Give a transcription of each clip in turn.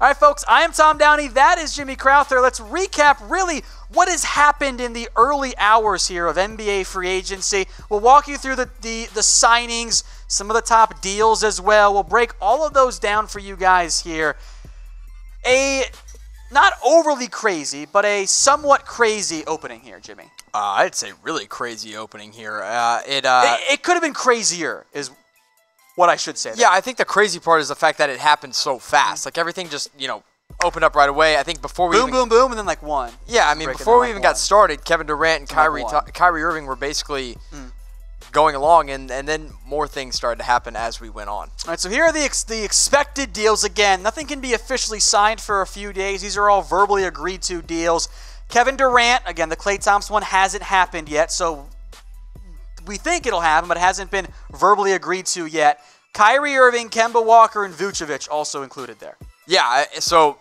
All right, folks, I am Tom Downey. That is Jimmy Crowther. Let's recap really what has happened in the early hours here of NBA free agency. We'll walk you through the signings, some of the top deals as well. We'll break all of those down for you guys here. A not overly crazy, but a somewhat crazy opening here, Jimmy. I'd say really crazy opening here. It could have been crazier, is what I should say. Yeah, I think the crazy part is the fact that it happened so fast. Like everything just, opened up right away. I think before we boom, and then like one. Yeah, I mean, before we even got started, Kevin Durant and Kyrie Irving were basically going along, and then more things started to happen as we went on. All right, so here are the expected deals. Again, nothing can be officially signed for a few days. These are all verbally agreed to deals. Kevin Durant, again, the Klay Thompson one hasn't happened yet, so we think it'll happen, but it hasn't been verbally agreed to yet. Kyrie Irving, Kemba Walker, and Vucevic also included there. Yeah, so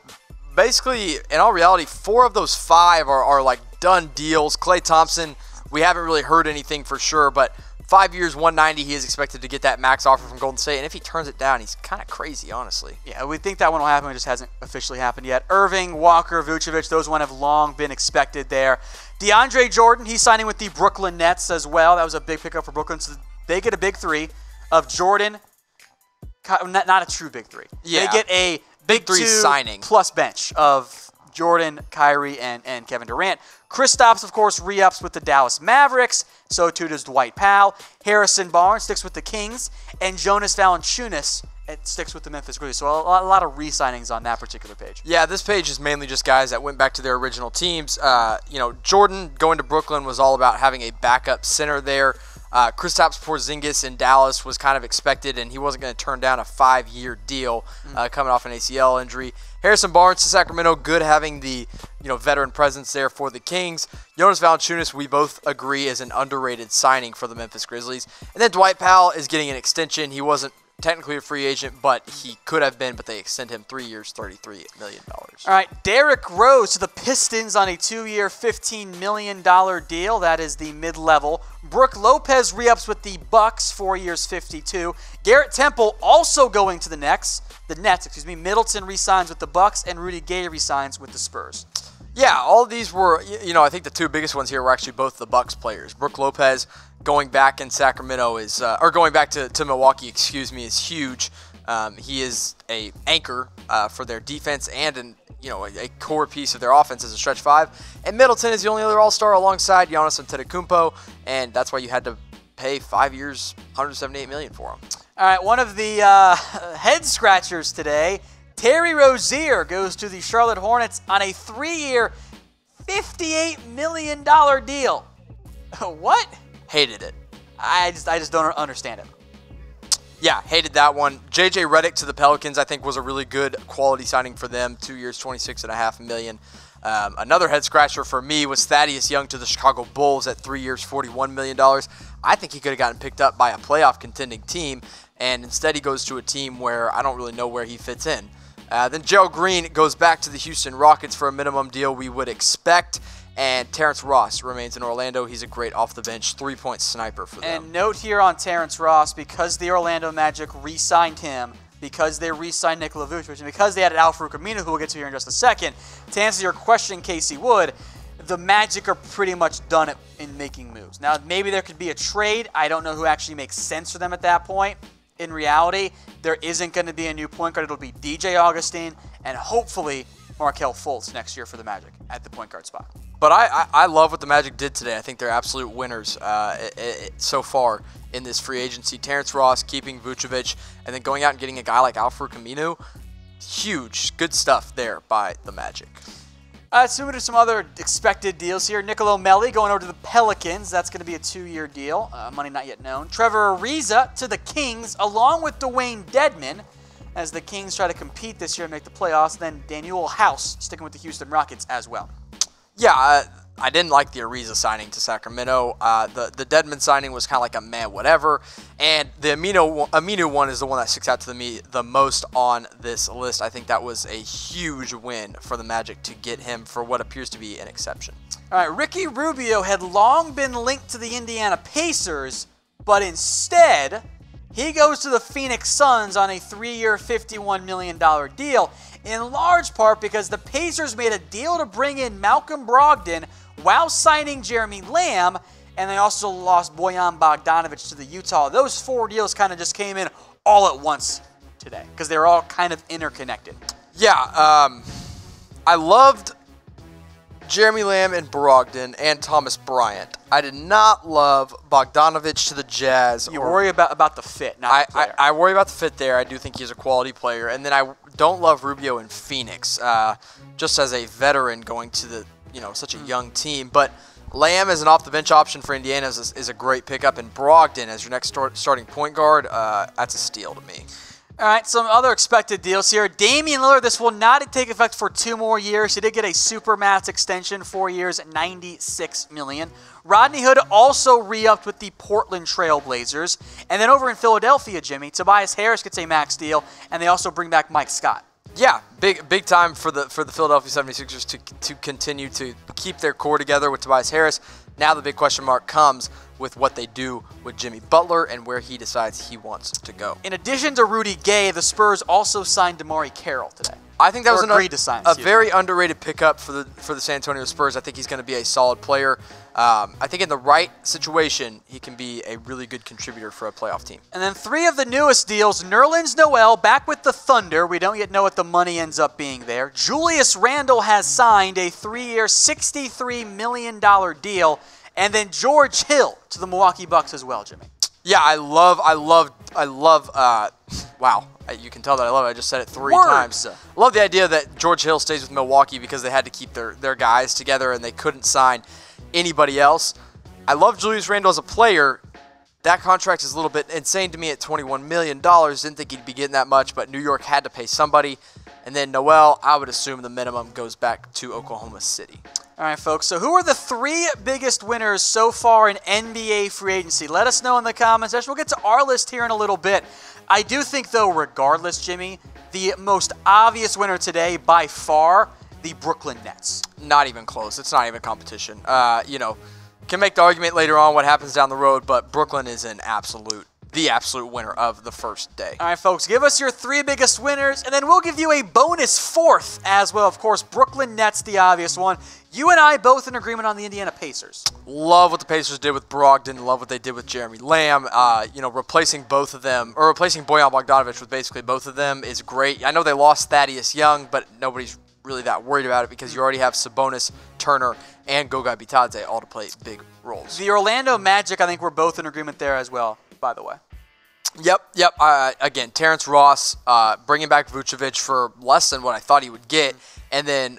basically, in all reality, 4 of those 5 are like done deals. Klay Thompson, we haven't really heard anything for sure, but 5 years, $190, he is expected to get that max offer from Golden State, and if he turns it down, he's kind of crazy, honestly. Yeah, we think that one will happen. It just hasn't officially happened yet. Irving, Walker, Vucevic, those one have long been expected there. DeAndre Jordan, he's signing with the Brooklyn Nets as well. That was a big pickup for Brooklyn, so they get a big 3 of Jordan. Not a true big 3. Yeah. They get a big 3 2 signing plus bench of Jordan, Kyrie, and Kevin Durant. Kristaps, of course, re-ups with the Dallas Mavericks. So too does Dwight Powell. Harrison Barnes sticks with the Kings. And Jonas Valanciunas sticks with the Memphis Grizzlies. So a lot of re-signings on that particular page. Yeah, this page is mainly just guys that went back to their original teams. Jordan going to Brooklyn was all about having a backup center there. Kristaps Porzingis in Dallas was kind of expected, and he wasn't going to turn down a 5-year deal coming off an ACL injury. Harrison Barnes to Sacramento, good having the veteran presence there for the Kings. Jonas Valanciunas, we both agree, is an underrated signing for the Memphis Grizzlies. And then Dwight Powell is getting an extension. He wasn't technically a free agent, but he could have been, but they extend him 3 years, $33 million. All right, Derrick Rose to the Pistons on a 2-year, $15 million deal. That is the mid-level. Brook Lopez re-ups with the Bucks, 4 years, $52. Garrett Temple also going to the Nets. Middleton re-signs with the Bucks, and Rudy Gay re-signs with the Spurs. Yeah, all of these were, I think the 2 biggest ones here were actually both the Bucks players. Brook Lopez going back in Sacramento going back to Milwaukee, is huge. He is a anchor for their defense and a core piece of their offense as a stretch 5. And Middleton is the only other All-Star alongside Giannis Antetokounmpo, and that's why you had to pay 5 years, $178 million for him. All right, one of the head scratchers today. Terry Rozier goes to the Charlotte Hornets on a 3-year, $58 million deal. What? Hated it. I just don't understand it. Yeah, hated that one. JJ Redick to the Pelicans, I think, was a really good quality signing for them. 2 years, $26.5 million. Another head scratcher for me was Thaddeus Young to the Chicago Bulls at 3 years, $41 million. I think he could have gotten picked up by a playoff contending team, and instead he goes to a team where I don't really know where he fits in. Then Gerald Green goes back to the Houston Rockets for a minimum deal we would expect. And Terrence Ross remains in Orlando. He's a great off-the-bench three-point sniper for them. And note here on Terrence Ross, because the Orlando Magic re-signed him, because they re-signed Nikola Vucevic, and because they added Al-Farouq Aminu, who we'll get to here in just a second, to answer your question, Casey Wood, the Magic are pretty much done in making moves. Now, maybe there could be a trade. I don't know who actually makes sense for them at that point. In reality, there isn't going to be a new point guard. It'll be DJ Augustin and hopefully Markelle Fultz next year for the Magic at the point guard spot. But I love what the Magic did today. I think they're absolute winners so far in this free agency. Terrence Ross keeping Vucevic and then going out and getting a guy like Al-Farouq Aminu. Huge. Good stuff there by the Magic. Let's move into some other expected deals here. Nicolo Melli going over to the Pelicans. That's going to be a 2-year deal. Money not yet known. Trevor Ariza to the Kings, along with Dwayne Dedmon, as the Kings try to compete this year and make the playoffs. Then Daniel House sticking with the Houston Rockets as well. Yeah, I didn't like the Ariza signing to Sacramento. The Dedmon signing was kind of like a man whatever. And the Aminu one is the one that sticks out to me the most on this list. I think that was a huge win for the Magic to get him for what appears to be an exception. All right, Ricky Rubio had long been linked to the Indiana Pacers, but instead He goes to the Phoenix Suns on a 3-year, $51 million deal, in large part because the Pacers made a deal to bring in Malcolm Brogdon while signing Jeremy Lamb, and they also lost Bojan Bogdanovic to the Utah. Those 4 deals kind of just came in all at once today because they're all kind of interconnected. Yeah, I loved Jeremy Lamb and Brogdon and Thomas Bryant. I did not love Bogdanovic to the Jazz. You worry about the fit, not the player. I worry about the fit there. I do think he's a quality player. And then I don't love Rubio in Phoenix, just as a veteran going to the such a young team. But Lamb as an off-the-bench option for Indiana is a great pickup, and Brogdon as your next starting point guard, that's a steal to me. All right, some other expected deals here. Damian Lillard, this will not take effect for 2 more years. He did get a supermax extension, 4 years, $96 million. Rodney Hood also re-upped with the Portland Trail Blazers. And then over in Philadelphia, Jimmy, Tobias Harris gets a max deal, and they also bring back Mike Scott. Yeah, big time for the Philadelphia 76ers to continue to keep their core together with Tobias Harris. Now the big question mark comes with what they do with Jimmy Butler and where he decides he wants to go. In addition to Rudy Gay, the Spurs also signed DeMarre Carroll today. I think that was a very me. Underrated pickup for the San Antonio Spurs. I think he's going to be a solid player. I think in the right situation, he can be a really good contributor for a playoff team. And then 3 of the newest deals. Nerlens Noel back with the Thunder. We don't yet know what the money ends up being there. Julius Randle has signed a 3-year, $63 million deal. And then George Hill to the Milwaukee Bucks as well, Jimmy. Yeah, I love, wow, you can tell that I love it. I just said it 3 times. I love the idea that George Hill stays with Milwaukee because they had to keep their guys together and they couldn't sign anybody else. I love Julius Randle as a player. That contract is a little bit insane to me at $21 million. Didn't think he'd be getting that much, but New York had to pay somebody. And then Noel, I would assume the minimum goes back to Oklahoma City. All right, folks, so who are the 3 biggest winners so far in NBA free agency? Let us know in the comments section. We'll get to our list here in a little bit. I do think, though, regardless, Jimmy, the most obvious winner today by far, the Brooklyn Nets. Not even close. It's not even competition. Can make the argument later on what happens down the road, but Brooklyn is the absolute winner of the first day. All right, folks, give us your 3 biggest winners, and then we'll give you a bonus 4th as well. Of course, Brooklyn Nets, the obvious one. You and I both in agreement on the Indiana Pacers. Love what the Pacers did with Brogdon. Love what they did with Jeremy Lamb. Replacing both of them, or replacing Bojan Bogdanovic with basically both of them is great. I know they lost Thaddeus Young, but nobody's really that worried about it because you already have Sabonis, Turner, and Goga Bitadze all to play big roles. The Orlando Magic, I think we're both in agreement there as well, by the way. Yep. Again, Terrence Ross bringing back Vucevic for less than what I thought he would get, and then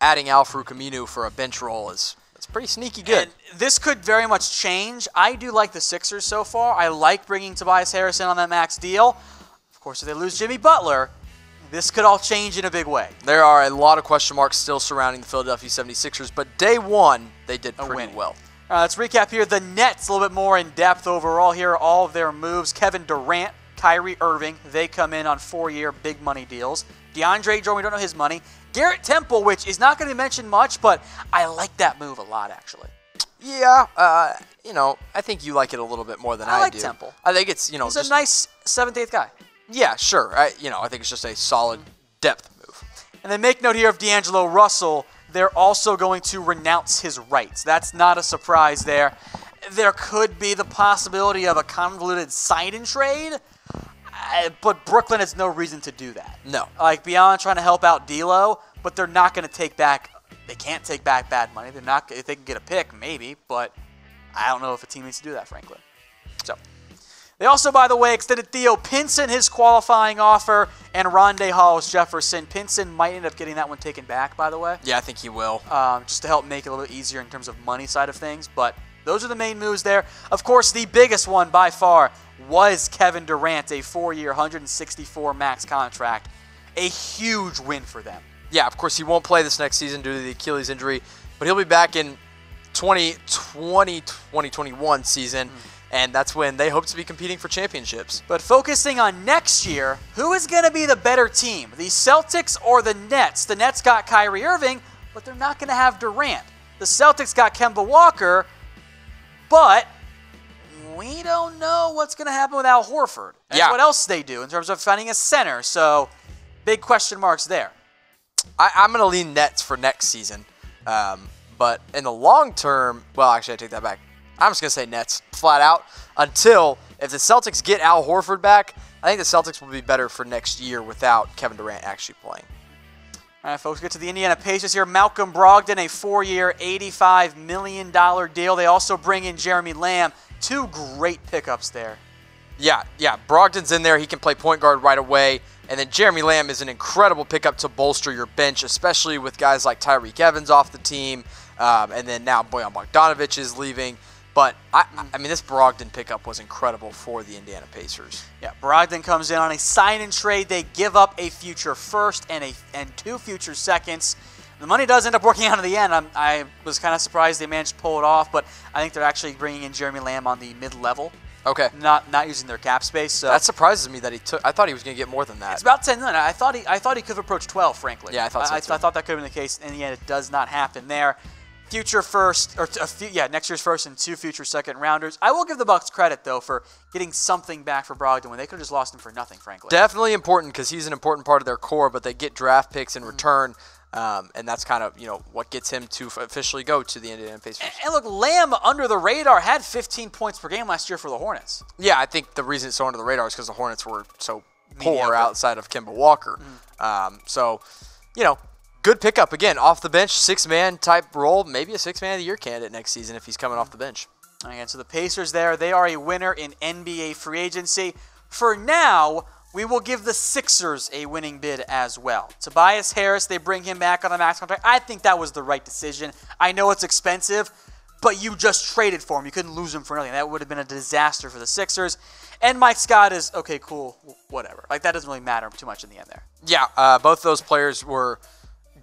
adding Al-Farouq Aminu for a bench role is pretty sneaky good. And this could very much change. I do like the Sixers so far. I like bringing Tobias Harris in on that max deal. Of course, if they lose Jimmy Butler, this could all change in a big way. There are a lot of question marks still surrounding the Philadelphia 76ers, but day one, they did pretty well. Let's recap here. The Nets, a little bit more in depth overall. Here are all of their moves. Kevin Durant, Kyrie Irving, they come in on 4-year big money deals. DeAndre Jordan, we don't know his money. Garrett Temple, which is not going to be mentioned much, but I like that move a lot, actually. Yeah, I think you like it a little bit more than I do. I like Temple. I think it's, he's a nice 7th, 8th guy. Yeah, sure. I think it's just a solid depth move. And then make note here of D'Angelo Russell. They're also going to renounce his rights. That's not a surprise there. There could be the possibility of a convoluted sign-and trade, but Brooklyn has no reason to do that. No. Beyond trying to help out D'Lo, but they're not going to take back. They can't take back bad money. They're not. If they can get a pick, maybe, but I don't know if a team needs to do that, frankly. So. They also, by the way, extended Theo Pinson his qualifying offer, and Rondé Hollis-Jefferson. Pinson might end up getting that one taken back, by the way. Yeah, I think he will. Just to help make it a little bit easier in terms of money side of things. But those are the main moves there. Of course, the biggest one by far was Kevin Durant, a 4-year, $164 max contract. A huge win for them. Yeah, of course, he won't play this next season due to the Achilles injury, but he'll be back in 2020-2021 season. And that's when they hope to be competing for championships. But focusing on next year, who is going to be the better team? The Celtics or the Nets? The Nets got Kyrie Irving, but they're not going to have Durant. The Celtics got Kemba Walker, but we don't know what's going to happen with Al Horford and what else they do in terms of finding a center. So big question marks there. I'm going to lean Nets for next season. But in the long term, well, actually, I take that back. I'm just going to say Nets flat out until if the Celtics get Al Horford back, I think the Celtics will be better for next year without Kevin Durant actually playing. All right, folks, get to the Indiana Pacers here. Malcolm Brogdon, a 4-year, $85 million deal. They also bring in Jeremy Lamb. Two great pickups there. Yeah. Brogdon's in there. He can play point guard right away. And then Jeremy Lamb is an incredible pickup to bolster your bench, especially with guys like Tyreek Evans off the team. And then now Bojan Bogdanovic is leaving. But, I mean, this Brogdon pickup was incredible for the Indiana Pacers. Yeah, Brogdon comes in on a sign-and-trade. They give up a future first and 2 future seconds. The money does end up working out in the end. I was kind of surprised they managed to pull it off, but I think they're actually bringing in Jeremy Lamb on the mid-level. Okay. Not using their cap space. So that surprises me that he took. I thought he was going to get more than that. It's about $10 million. I thought he could have approached 12, frankly. Yeah, I thought so too. I thought that could have been the case. In the end, it does not happen there. Future first, or next year's first and 2 future second rounders. I will give the Bucks credit though for getting something back for Brogdon when they could have just lost him for nothing, frankly. Definitely important because he's an important part of their core, but they get draft picks in return, and that's kind of what gets him to officially go to the Indiana Pacers. And look, Lamb under the radar had 15 points per game last year for the Hornets. Yeah, I think the reason it's so under the radar is because the Hornets were so poor outside of Kemba Walker. Good pickup, again, off the bench, 6-man type role, maybe a 6-man of the year candidate next season if he's coming off the bench. Again, so the Pacers there, they are a winner in NBA free agency. For now, we will give the Sixers a winning bid as well. Tobias Harris, they bring him back on a max contract. I think that was the right decision. I know it's expensive, but you just traded for him. You couldn't lose him for nothing. That would have been a disaster for the Sixers. And Mike Scott is, okay, cool, whatever. Like, that doesn't really matter too much in the end there. Yeah, both those players were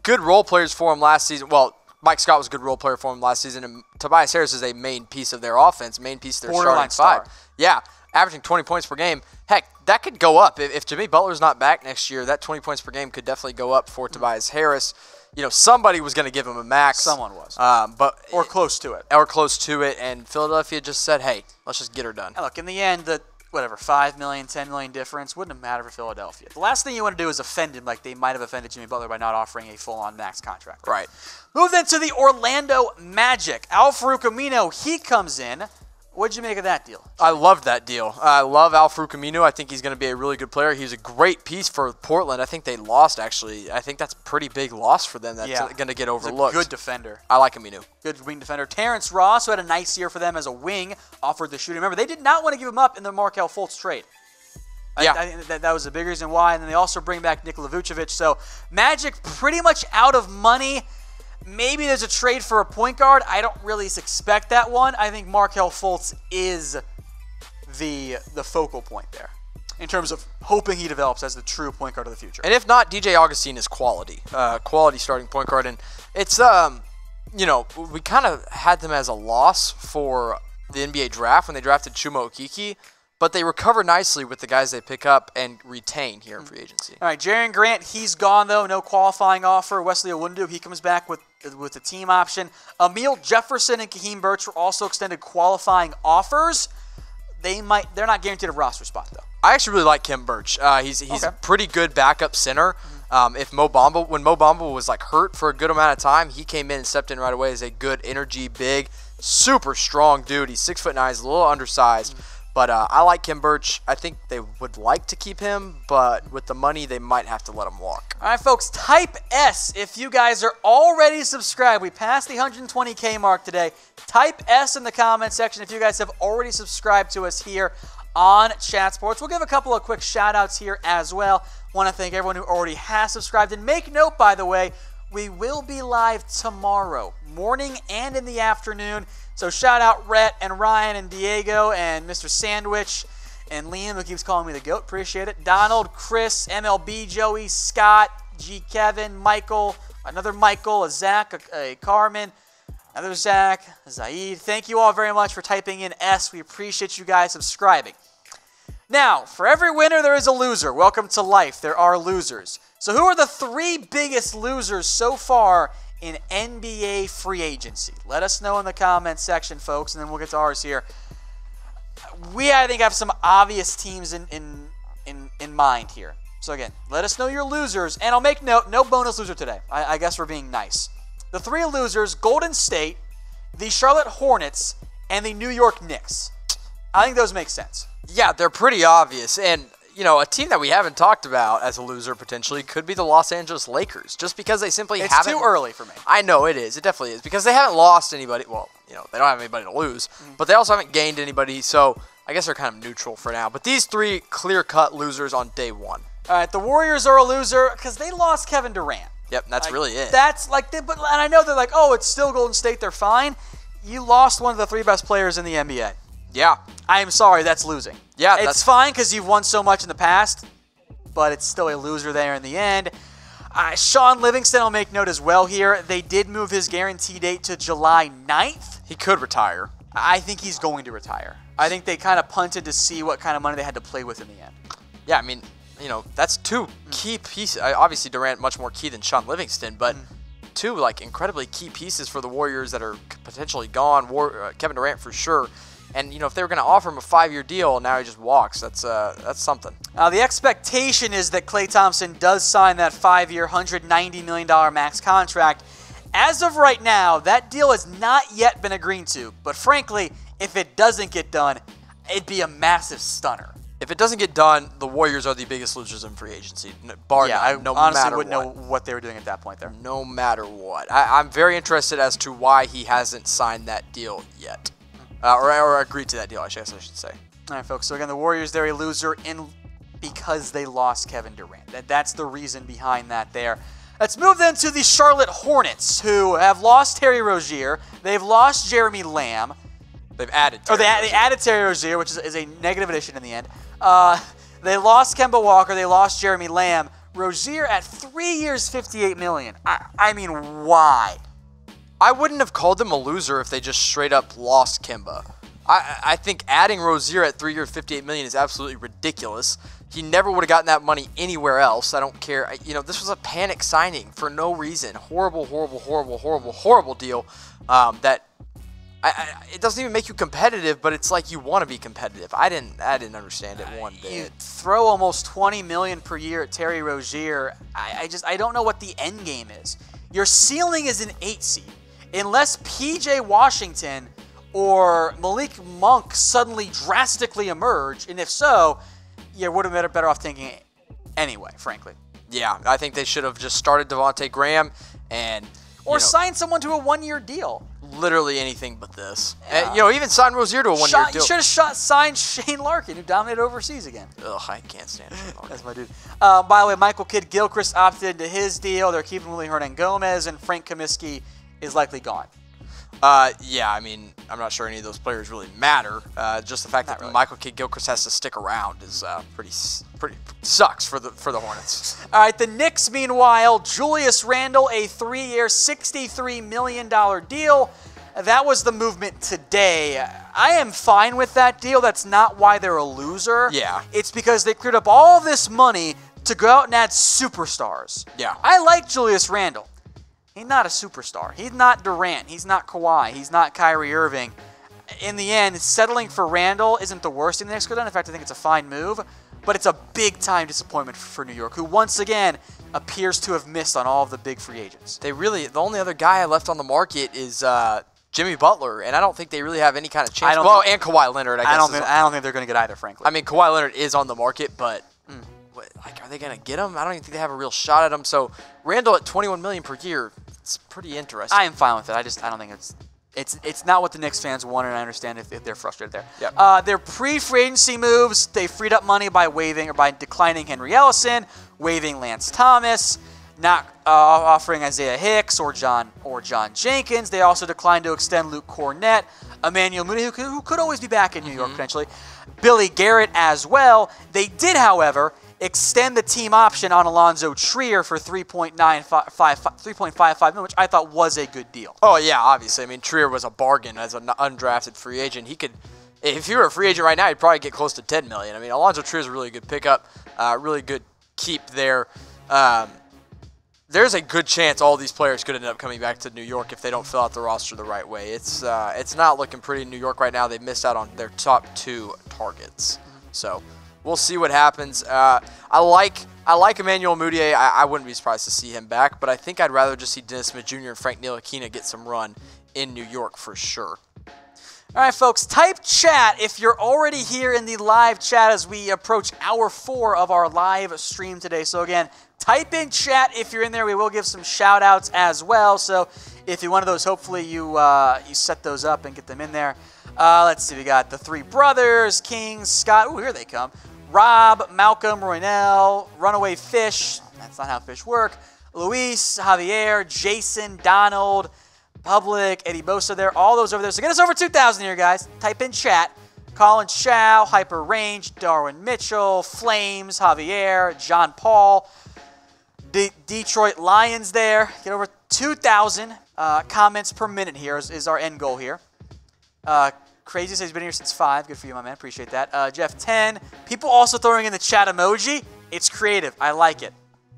good role players for him last season. Well, Mike Scott was a good role player for him last season, and Tobias Harris is a main piece of their offense, main piece of their starting five. Yeah, averaging 20 points per game. Heck, that could go up. If Jimmy Butler's not back next year, that 20 points per game could definitely go up for Tobias Harris. Somebody was going to give him a max. Someone was. Or close to it. Or close to it, and Philadelphia just said, hey, let's just get her done. And look, in the end, the $5 million, $10 million difference wouldn't have mattered for Philadelphia. The last thing you want to do is offend him like they might have offended Jimmy Butler by not offering a full-on max contract. Right. Move then to the Orlando Magic. Al-Farouq Amino, he comes in. What'd you make of that deal? I loved that deal. I love Al-Farouq Amino. I think he's going to be a really good player. He's a great piece for Portland. I think they lost, actually. I think that's a pretty big loss for them that's going to get overlooked. He's a good defender. I like Amino. Good wing defender. Terrence Ross, who had a nice year for them as a wing, offered the shooting. Remember, they did not want to give him up in the Markelle Fultz trade. I think that was the big reason why. And then they also bring back Nikola Vucevic. So Magic pretty much out of money. Maybe there's a trade for a point guard. I don't really expect that one. I think Markelle Fultz is the focal point there in terms of hoping he develops as the true point guard of the future. And if not, DJ Augustine is quality. Quality starting point guard. And it's, we kind of had them as a loss for the NBA draft when they drafted Chuma Okeke. But they recover nicely with the guys they pick up and retain here in free agency. All right, Jaren Grant, he's gone, though. No qualifying offer. Wesley Owundu, he comes back with the team option. Emile Jefferson and Kaheem Birch were also extended qualifying offers. They're not guaranteed a roster spot, though. I actually really like Kim Birch. He's a pretty good backup center. When Mo Bamba was hurt for a good amount of time, he came in and stepped in right away as a good energy, big, super strong dude. He's 6'9", he's a little undersized. But I like Kim Birch. I think they would like to keep him, but with the money, they might have to let him walk. All right, folks, type S if you guys are already subscribed. We passed the 120K mark today. Type S in the comment section if you guys have already subscribed to us here on Chat Sports. We'll give a couple of quick shout-outs here as well. Want to thank everyone who already has subscribed. And make note, by the way, we will be live tomorrow, morning and in the afternoon. So shout out Rhett and Ryan and Diego and Mr. Sandwich and Liam, who keeps calling me the GOAT. Appreciate it. Donald, Chris, MLB, Joey, Scott, G. Kevin, Michael, another Michael, a Zach, a Carmen, another Zach, a Zaid. Thank you all very much for typing in S. We appreciate you guys subscribing. Now, for every winner, there is a loser. Welcome to life. There are losers. So who are the 3 biggest losers so far in NBA free agency? Let us know in the comments section, folks, and then we'll get to ours here. we, I think, have some obvious teams in mind here. So again, let us know your losers, and I'll make note, no bonus loser today. I guess we're being nice. The 3 losers: Golden State, the Charlotte Hornets, and the New York Knicks. I think those make sense. Yeah, they're pretty obvious. And, you know, a team that we haven't talked about as a loser potentially could be the Los Angeles Lakers, just because they simply haven't. It's too early for me. I know it is. It definitely is, because they haven't lost anybody. Well, you know, they don't have anybody to lose, but they also haven't gained anybody, so I guess they're kind of neutral for now. But these 3 clear-cut losers on day 1. All right, the Warriors are a loser because they lost Kevin Durant. Yep, that's really it. That's like, and I know they're like, oh, it's still Golden State, they're fine. You lost one of the 3 best players in the NBA. Yeah. I am sorry, that's losing. Yeah, it's fine because you've won so much in the past, but it's still a loser there in the end. Sean Livingston, I'll make note as well here. They did move his guarantee date to July 9th. He could retire. I think he's going to retire. I think they kind of punted to see what kind of money they had to play with in the end. Yeah, I mean, you know, that's 2 key pieces. Obviously, Durant much more key than Sean Livingston, but 2 like incredibly key pieces for the Warriors that are potentially gone. Kevin Durant for sure. And, you know, if they were going to offer him a 5-year deal, now he just walks. That's something. Now, the expectation is that Klay Thompson does sign that 5-year, $190 million max contract. As of right now, that deal has not yet been agreed to. But frankly, if it doesn't get done, it'd be a massive stunner. If it doesn't get done, the Warriors are the biggest losers in free agency. Bar I no honestly matter wouldn't what. know what they were doing at that point there. No matter what. I'm very interested as to why he hasn't signed that deal yet. Or agreed to that deal, I guess I should say. All right, folks. So again, the Warriors, they're a loser because they lost Kevin Durant. That's the reason behind that there. Let's move then to the Charlotte Hornets, who have lost Terry Rozier. They've lost Jeremy Lamb. They've added Terry Rozier. They added Terry Rozier, which is a negative addition in the end. They lost Kemba Walker. They lost Jeremy Lamb. Rozier at 3 years, $58 million. I mean, why? I wouldn't have called them a loser if they just straight up lost Kemba. I think adding Rozier at 3 years, $58 million is absolutely ridiculous. He never would have gotten that money anywhere else. I don't care. You know, this was a panic signing for no reason. Horrible, horrible, horrible, horrible, horrible deal. It doesn't even make you competitive, but it's like you want to be competitive. I didn't understand it one bit. You throw almost $20 million per year at Terry Rozier. I don't know what the end game is. Your ceiling is an 8 seed. Unless PJ Washington or Malik Monk suddenly drastically emerge, and if so, you would have been better off thinking anyway, frankly. Yeah, I think they should have just started Devontae Graham and signed someone to a 1-year deal. Literally anything but this. Yeah. And, even signed Rozier to a 1-year deal. You should have signed Shane Larkin, who dominated overseas again. Ugh, I can't stand Shane Larkin. That's my dude. By the way, Michael Kidd-Gilchrist opted into his deal. They're keeping Willie Hernan-Gomez, and Frank Kaminsky is likely gone. Yeah, I mean, I'm not sure any of those players really matter. Just the fact that Michael Kidd-Gilchrist has to stick around is pretty sucks for the Hornets. All right, the Knicks, meanwhile, Julius Randle, a 3-year, $63 million deal. That was the movement today. I am fine with that deal. That's not why they're a loser. Yeah. It's because they cleared up all this money to go out and add superstars. Yeah. I like Julius Randle. He's not a superstar. He's not Durant. He's not Kawhi. He's not Kyrie Irving. In the end, settling for Randle isn't the worst thing the Knicks could have done. In fact, I think it's a fine move. But it's a big-time disappointment for New York, who once again appears to have missed on all of the big free agents. The only other guy I left on the market is Jimmy Butler, and I don't think they really have any kind of chance. And Kawhi Leonard, I guess. I don't think they're going to get either, frankly. I mean, Kawhi Leonard is on the market, but are they going to get him? I don't even think they have a real shot at him. So Randle at $21 million per year, it's pretty interesting. I am fine with it. I don't think it's not what the Knicks fans want, and I understand if they're frustrated there. Yep. Their pre-free agency moves, they freed up money by declining Henry Ellison, waiving Lance Thomas, not offering Isaiah Hicks or John Jenkins. They also declined to extend Luke Cornett, Emmanuel Mooney, who could always be back in New York potentially, Billy Garrett as well. They did, however, extend the team option on Alonzo Trier for $3.55 million, which I thought was a good deal. Oh, yeah, obviously. I mean, Trier was a bargain as an undrafted free agent. He could, if he were a free agent right now, he'd probably get close to $10 million. I mean, Alonzo Trier is a really good pickup, really good keep there. there's a good chance all these players could end up coming back to New York if they don't fill out the roster the right way. It's not looking pretty in New York right now. They've missed out on their top 2 targets. So we'll see what happens. I like Emmanuel Mudiay. I wouldn't be surprised to see him back, but I think I'd rather just see Dennis Smith Jr. and Frank Ntilikina get some run in New York for sure. All right, folks, type chat if you're already here in the live chat as we approach hour 4 of our live stream today. So again, type in chat if you're in there. We will give some shout outs as well. So if you're one of those, hopefully you set those up and get them in there. Let's see, we got the 3 brothers, King, Scott. Ooh, here they come. Rob, Malcolm, Roynell, Runaway Fish. That's not how fish work. Luis, Javier, Jason, Donald, Public, Eddie Bosa there, all those over there. So get us over 2,000 here, guys. Type in chat. Colin Chow, Hyper Range, Darwin Mitchell, Flames, Javier, John Paul, Detroit Lions there. Get over 2,000 comments per minute here is our end goal here. Crazy says he's been here since 5. Good for you, my man. Appreciate that. Jeff 10. People also throwing in the chat emoji. It's creative. I like it.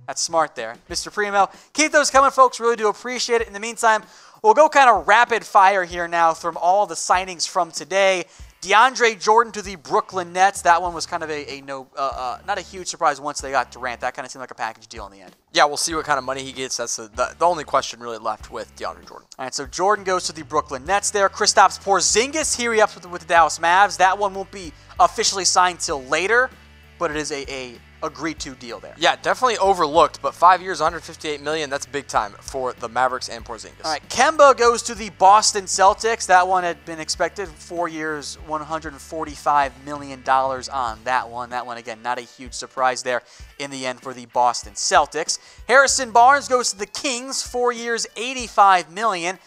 That's smart there. Mr. Primo. Keep those coming, folks. Really do appreciate it. In the meantime, we'll go kind of rapid fire here now from all the signings from today. DeAndre Jordan to the Brooklyn Nets. That one was kind of not a huge surprise once they got Durant. That kind of seemed like a package deal in the end. Yeah, we'll see what kind of money he gets. That's the only question really left with DeAndre Jordan. All right, so Jordan goes to the Brooklyn Nets there. Kristaps Porzingis, he re-ups with the Dallas Mavs. That one won't be officially signed till later, but it is a agreed-to deal there. Yeah, definitely overlooked, but 5 years, $158 million, that's big time for the Mavericks and Porzingis. All right, Kemba goes to the Boston Celtics. That one had been expected. 4 years, $145 million on that one. That one, again, not a huge surprise there in the end for the Boston Celtics. Harrison Barnes goes to the Kings. 4 years, $85 million.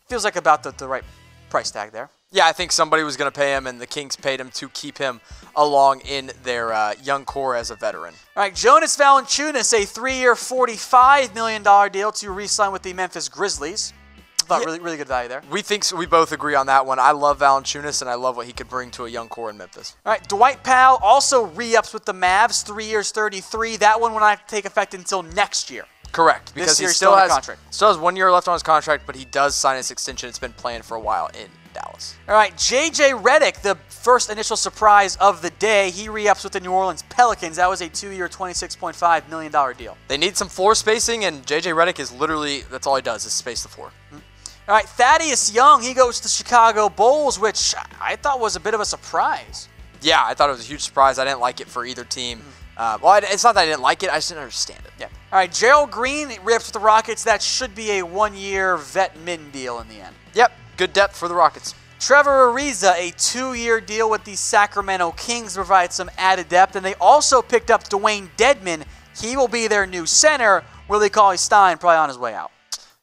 Feels like about the right price tag there. Yeah, I think somebody was going to pay him, and the Kings paid him to keep him along in their young core as a veteran. All right, Jonas Valanciunas, a 3-year, $45 million deal to re-sign with the Memphis Grizzlies. Thought really good value there. We both agree on that one. I love Valanciunas, and I love what he could bring to a young core in Memphis. All right, Dwight Powell also re-ups with the Mavs, 3 years, $33. That one will not take effect until next year. Correct, because he still has 1 year left on his contract, but he does sign his extension. It's been planned for a while in Dallas. All right, JJ Redick, the first initial surprise of the day. He re-ups with the New Orleans Pelicans. That was a 2-year, $26.5 million deal. They need some floor spacing, and JJ Redick is literally, that's all he does is space the floor. All right, Thaddeus Young, he goes to the Chicago Bulls, which I thought was a bit of a surprise. Yeah, I thought it was a huge surprise. I didn't like it for either team. Well, it's not that I didn't like it. I just didn't understand it. Yeah. All right, Gerald Green rips with the Rockets. That should be a 1-year vet min deal in the end. Yep, good depth for the Rockets. Trevor Ariza, a 2-year deal with the Sacramento Kings, to provide some added depth. And they also picked up Dwayne Dedmon. He will be their new center. Willie Cauley-Stein probably on his way out.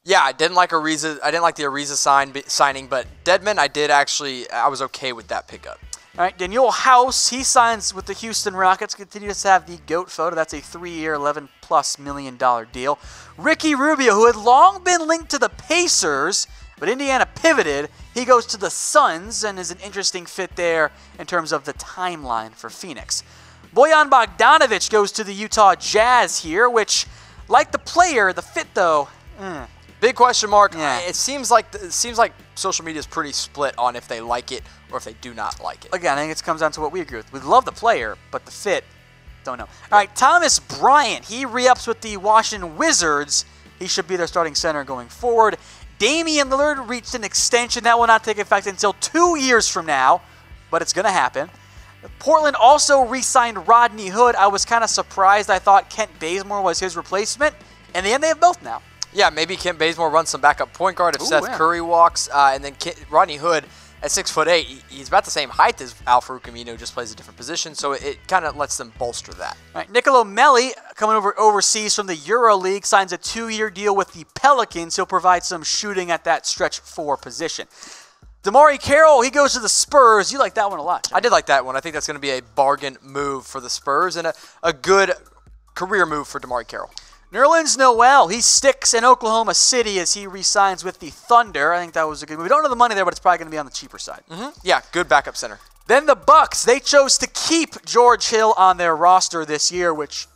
Yeah, I didn't like Ariza. I didn't like the Ariza signing, but Dedmon, I was okay with that pickup. All right, Daniel House, he signs with the Houston Rockets, continues to have the GOAT photo. That's a 3-year, $11+ million deal. Ricky Rubio, who had long been linked to the Pacers, but Indiana pivoted. He goes to the Suns and is an interesting fit there in terms of the timeline for Phoenix. Bojan Bogdanovic goes to the Utah Jazz here, which, like the player, the fit though, big question mark. Yeah. It seems like social media is pretty split on if they like it or if they do not like it. Again, I think it comes down to what we agree with. We love the player, but the fit, don't know. All right, Thomas Bryant, he re-ups with the Washington Wizards. He should be their starting center going forward. Damian Lillard reached an extension. That will not take effect until 2 years from now, but it's going to happen. Portland also re-signed Rodney Hood. I was kind of surprised. I thought Kent Bazemore was his replacement. In the end, they have both now. Yeah, maybe Kent Bazemore runs some backup point guard if Seth Curry walks. And then Rodney Hood, at 6'8", he's about the same height as Al-Farouq Aminu, just plays a different position, so it kind of lets them bolster that. All right, Nicolo Melli, coming overseas from the EuroLeague, signs a 2-year deal with the Pelicans. He'll provide some shooting at that stretch 4 position. DeMarre Carroll, he goes to the Spurs. You like that one a lot, Jimmy. I did like that one. I think that's going to be a bargain move for the Spurs and a good career move for DeMarre Carroll. Nerlens Noel, he sticks in Oklahoma City as he re-signs with the Thunder. I think that was a good move. We don't know the money there, but it's probably going to be on the cheaper side. Yeah, good backup center. Then the Bucks, they chose to keep George Hill on their roster this year, which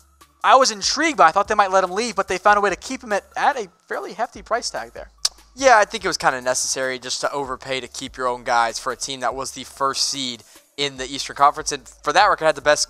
I was intrigued by. I thought they might let him leave, but they found a way to keep him at a fairly hefty price tag there. Yeah, I think it was kind of necessary just to overpay to keep your own guys for a team that was the first seed in the Eastern Conference, and for that record had the best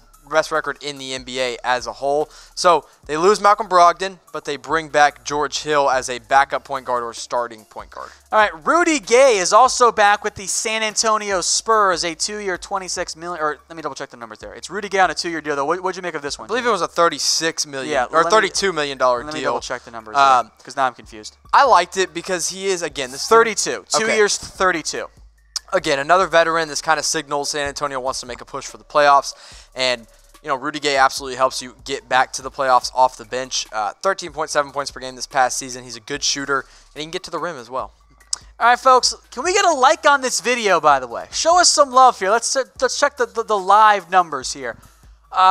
record in the NBA as a whole. So they lose Malcolm Brogdon, but they bring back George Hill as a backup point guard or starting point guard. All right, Rudy Gay is also back with the San Antonio Spurs, a 2-year, $26 million. Or let me double check the numbers there. It's Rudy Gay on a 2-year deal, though. What'd you make of this one? I believe it was a $36 million or $32 million deal. Let me double check the numbers because now I'm confused. I liked it because he is, again, this 32. 2 years, 32. Again, another veteran. This kind of signals San Antonio wants to make a push for the playoffs, and you know, Rudy Gay absolutely helps you get back to the playoffs off the bench. 13.7 points per game this past season. He's a good shooter, and he can get to the rim as well. All right, folks, can we get a like on this video, by the way? Show us some love here. Let's check the live numbers here.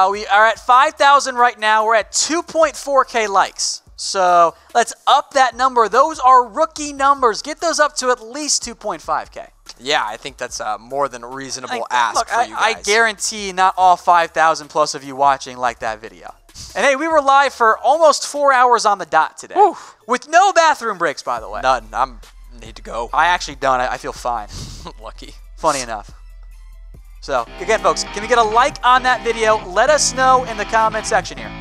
We are at 5,000 right now. We're at 2.4K likes. So let's up that number. Those are rookie numbers. Get those up to at least 2.5K. Yeah, I think that's more than a reasonable ask for you guys. I guarantee not all 5,000 plus of you watching like that video. And hey, we were live for almost 4 hours on the dot today. Woo. With no bathroom breaks, by the way. None. I need to go. I actually don't. I feel fine. Lucky. Funny enough. So, again, folks, can we get a like on that video? Let us know in the comment section here.